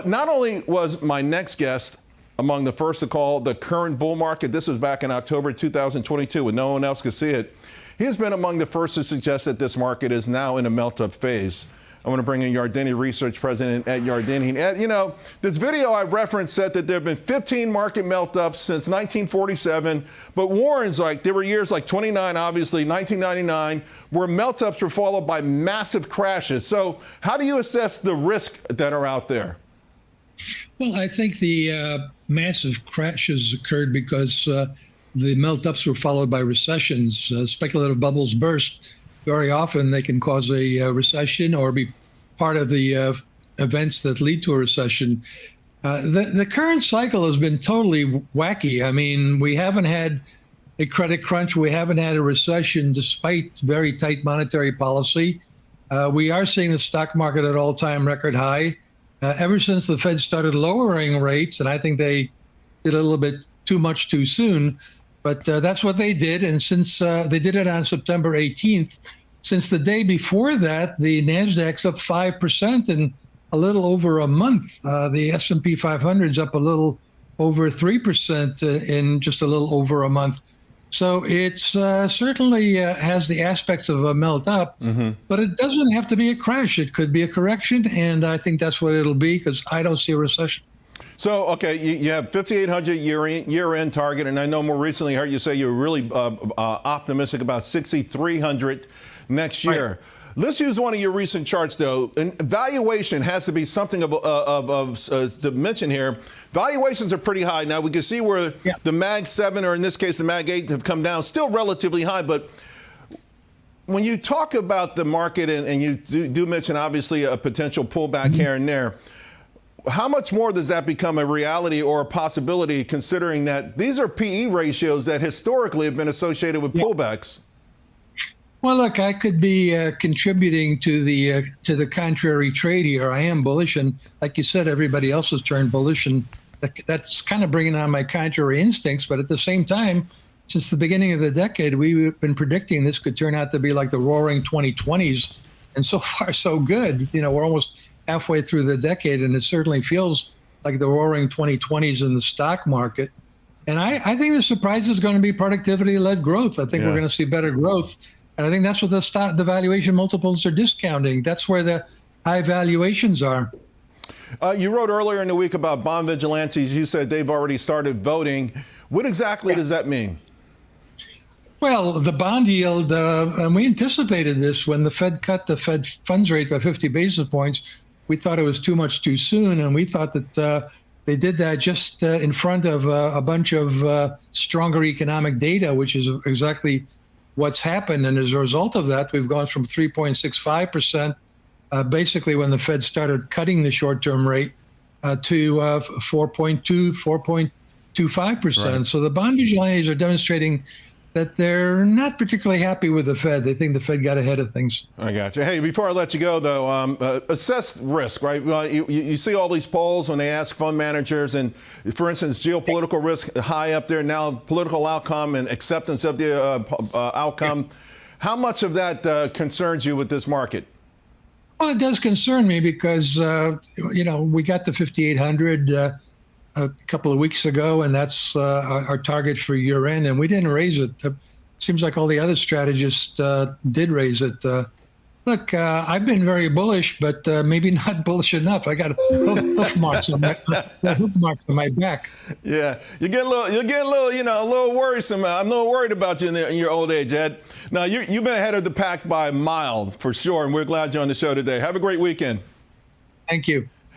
Not only was my next guest among the first to call the current bull market, this was back in October 2022 when no one else could see it, he has been among the first to suggest that this market is now in a melt-up phase. I want to bring in Yardeni Research President Ed Yardeni. Ed, you know, this video I referenced said that there have been 15 market melt-ups since 1947, but warns like there were years like 29, obviously, 1999, where melt-ups were followed by massive crashes. So how do you assess the risk that are out there? Well, I think the massive crashes occurred because the melt-ups were followed by recessions. Speculative bubbles burst. Very often they can cause a recession or be part of the events that lead to a recession. The current cycle has been totally wacky. I mean, we haven't had a credit crunch. We haven't had a recession despite very tight monetary policy. We are seeing the stock market at all-time record high. Ever since the Fed started lowering rates, and I think they did a little bit too much too soon, but that's what they did. And since they did it on September 18th, since the day before that, the NASDAQ's up 5% in a little over a month. The S&P 500 is up a little over 3% in just a little over a month. So it's certainly has the aspects of a melt up, but it doesn't have to be a crash. It could be a correction, and I think that's what it'll be because I don't see a recession. So, okay, you have 5,800 year-end target, and I know more recently I heard you say you're really optimistic about 6,300 next year. Right. Let's use one of your recent charts, though. And valuation has to be something to mention here. Valuations are pretty high. Now, we can see where the Mag 7, or in this case, the Mag 8, have come down, still relatively high. But when you talk about the market, and you do mention, obviously, a potential pullback here and there, how much more does that become a reality or a possibility, considering that these are PE ratios that historically have been associated with pullbacks? Well, look, I could be contributing to the contrary trade here. I am bullish, and like you said, everybody else has turned bullish, and that's kind of bringing on my contrary instincts. But at the same time, since the beginning of the decade, we've been predicting this could turn out to be like the roaring 2020s, and so far, so good. You know, we're almost halfway through the decade, and it certainly feels like the roaring 2020s in the stock market. And I think the surprise is going to be productivity-led growth. I think we're going to see better growth. And I think that's what the valuation multiples are discounting. That's where the high valuations are. You wrote earlier in the week about bond vigilantes. You said they've already started voting. What exactly does that mean? Well, the bond yield, and we anticipated this when the Fed cut the Fed funds rate by 50 basis points. We thought it was too much too soon, and we thought that they did that just in front of a bunch of stronger economic data, which is exactly what's happened. And as a result of that, we've gone from 3.65%, basically when the Fed started cutting the short-term rate, to 4.25%. Right. So the bond vigilantes are demonstrating that they're not particularly happy with the Fed. They think the Fed got ahead of things. I got you. Hey, before I let you go, though, assess risk, right? You see all these polls when they ask fund managers, and, for instance, geopolitical risk high up there now, political outcome and acceptance of the outcome. Yeah. How much of that concerns you with this market? Well, it does concern me because, you know, we got to 5,800 a couple of weeks ago, and that's our target for year end, and we didn't raise it. It seems like all the other strategists did raise it. Look, I've been very bullish, but maybe not bullish enough. I got hoof marks on my back. Yeah, you're getting a little, you know, a little worrisome. I'm a little worried about you in your old age, Ed. Now, you've been ahead of the pack by a mile for sure, and we're glad you're on the show today. Have a great weekend. Thank you.